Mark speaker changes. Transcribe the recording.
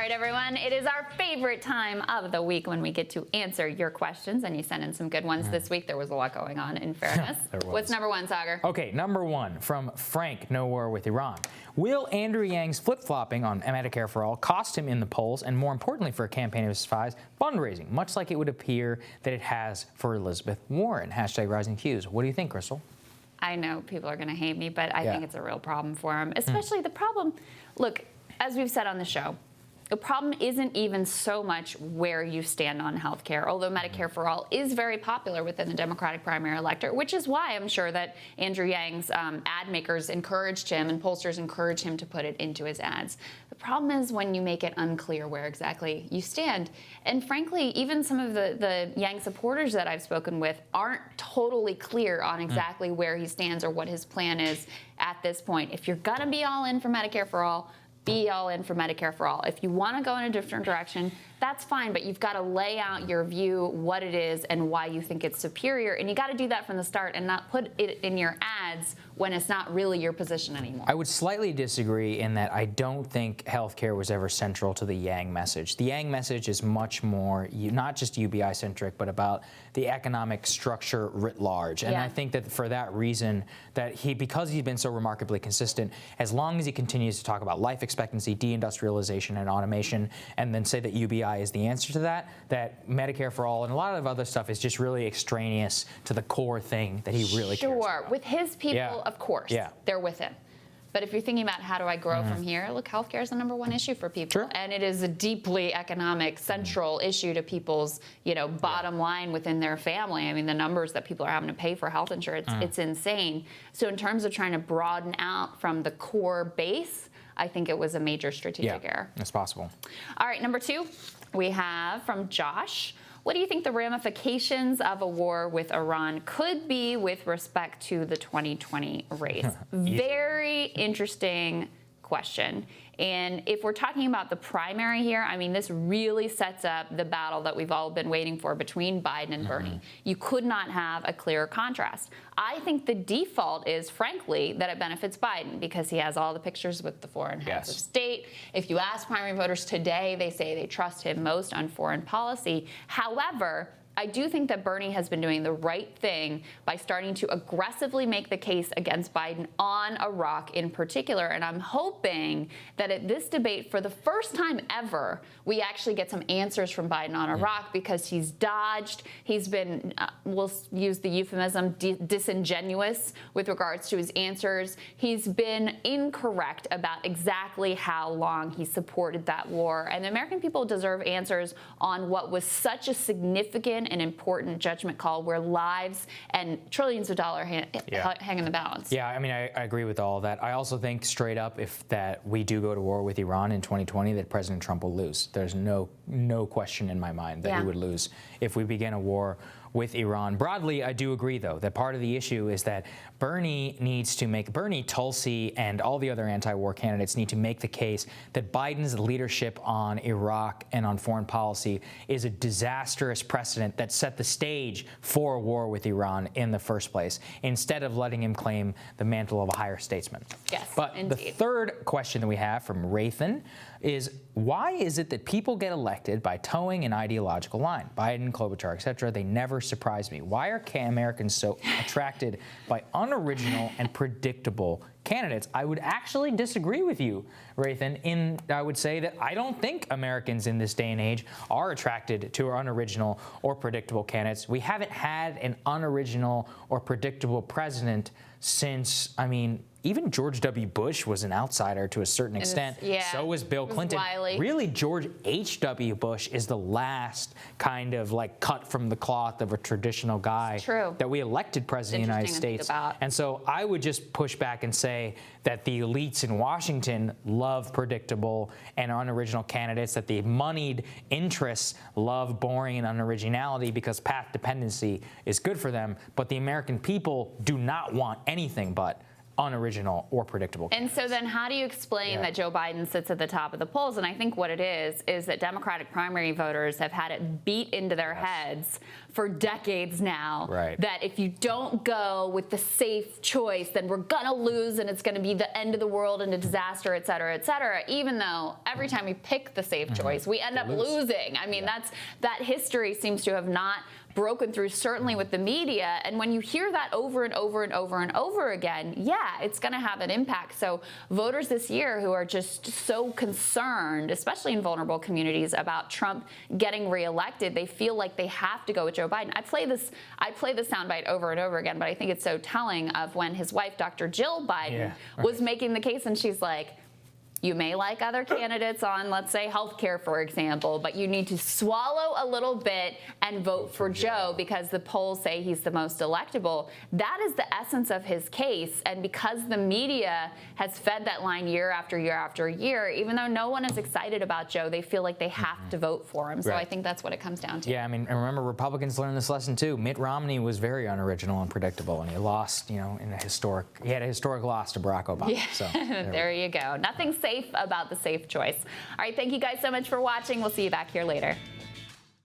Speaker 1: right, everyone. It is our favorite time of the week when we get to answer your questions, and you sent in some good ones this week. There was a lot going on, in fairness. What's number one, Saagar?
Speaker 2: Okay, number one from Frank, no war with Iran. Will Andrew Yang's flip-flopping on Medicare for All cost him in the polls, and more importantly for a campaign of his size, fundraising, much like it would appear that it has for Elizabeth Warren? Hashtag Rising Fuse. What do you think, Krystal?
Speaker 1: I know people are going to hate me, but I think it's a real problem for him, especially the problem. Look, as we've said on the show, the problem isn't even so much where you stand on health care, although Medicare for All is very popular within the Democratic primary electorate, which is why I'm sure that Andrew Yang's ad makers encouraged him and pollsters encouraged him to put it into his ads. The problem is when you make it unclear where exactly you stand. And frankly, even some of the Yang supporters that I've spoken with aren't totally clear on exactly where he stands or what his plan is at this point. If you're going to be all in for Medicare for All, be all in for Medicare for All. If you want to go in a different direction, that's fine, but you've got to lay out your view, what it is, and why you think it's superior. And you got to do that from the start and not put it in your ads when it's not really your position anymore.
Speaker 2: I would slightly disagree in that I don't think healthcare was ever central to the Yang message. The Yang message is much more, not just UBI-centric, but about the economic structure writ large. And I think that for that reason, that because he's been so remarkably consistent, as long as he continues to talk about life expectancy, deindustrialization, and automation, and then say that UBI is the answer to that, that Medicare for All and a lot of other stuff is just really extraneous to the core thing that he really cares about.
Speaker 1: Sure, with his people, of course, they're with him. But if you're thinking about how do I grow from here, look, healthcare is the number one issue for people. And it is a deeply economic, central issue to people's, bottom line within their family. I mean, the numbers that people are having to pay for health insurance, it's insane. So in terms of trying to broaden out from the core base, I think it was a major strategic error.
Speaker 2: It's possible.
Speaker 1: All right, number two, we have from Josh. What do you think the ramifications of a war with Iran could be with respect to the 2020 race? Very interesting question. And if we're talking about the primary here, I mean, this really sets up the battle that we've all been waiting for between Biden and Bernie. You could not have a clearer contrast. I think the default is, frankly, that it benefits Biden because he has all the pictures with the foreign heads of state. If you ask primary voters today, they say they trust him most on foreign policy. However, I do think that Bernie has been doing the right thing by starting to aggressively make the case against Biden on Iraq in particular. And I'm hoping that at this debate, for the first time ever, we actually get some answers from Biden on Iraq because he's dodged. He's been, we'll use the euphemism, disingenuous with regards to his answers. He's been incorrect about exactly how long he supported that war. And the American people deserve answers on what was such a significant an important judgment call where lives and trillions of dollars hang in the balance.
Speaker 2: Yeah, I mean, I agree with all of that. I also think straight up, if that we do go to war with Iran in 2020, that President Trump will lose. There's no question in my mind that he would lose if we begin a war with Iran. Broadly, I do agree, though, that part of the issue is that Bernie, Tulsi, and all the other anti-war candidates need to make the case that Biden's leadership on Iraq and on foreign policy is a disastrous precedent that set the stage for a war with Iran in the first place, instead of letting him claim the mantle of a higher statesman.
Speaker 1: Yes,
Speaker 2: but
Speaker 1: indeed.
Speaker 2: The third question that we have from Rathan is, why is it that people get elected by towing an ideological line? Biden, Klobuchar, etc., they never surprise me. Why are Americans so attracted by unoriginal and predictable candidates? I would actually disagree with you, Rathan, I would say that I don't think Americans in this day and age are attracted to unoriginal or predictable candidates. We haven't had an unoriginal or predictable president since, I mean, even George W. Bush was an outsider to a certain extent. So was Bill Clinton. Really, George H.W. Bush is the last kind of like cut from the cloth of a traditional guy that we elected president of the United States. And so I would just push back and say that the elites in Washington love predictable and unoriginal candidates, that the moneyed interests love boring and unoriginality because path dependency is good for them. But the American people do not want anything but unoriginal or predictable
Speaker 1: And so
Speaker 2: candidates.
Speaker 1: then how do you explain that Joe Biden sits at the top of the polls? And I think what it is that Democratic primary voters have had it beat into their heads for decades now that if you don't go with the safe choice, then we're going to lose and it's going to be the end of the world and a disaster, et cetera, even though every time we pick the safe choice, we end up losing. I mean, that history seems to have not broken through, certainly with the media. And when you hear that over and over and over and over again, it's going to have an impact. So voters this year who are just so concerned, especially in vulnerable communities, about Trump getting reelected, they feel like they have to go with Joe Biden. I play this soundbite over and over again, but I think it's so telling of when his wife, Dr. Jill Biden, was making the case, and she's like, you may like other candidates on, let's say, healthcare, for example, but you need to swallow a little bit and vote for Joe because the polls say he's the most electable. That is the essence of his case. And because the media has fed that line year after year after year, even though no one is excited about Joe, they feel like they have to vote for him. So I think that's what it comes down to.
Speaker 2: Yeah, I mean, and remember, Republicans learned this lesson too. Mitt Romney was very unoriginal and predictable, and he lost, he had a historic loss to Barack Obama.
Speaker 1: Yeah.
Speaker 2: So
Speaker 1: there you go. Nothing safe about the safe choice. All right, thank you guys so much for watching. We'll see you back here later.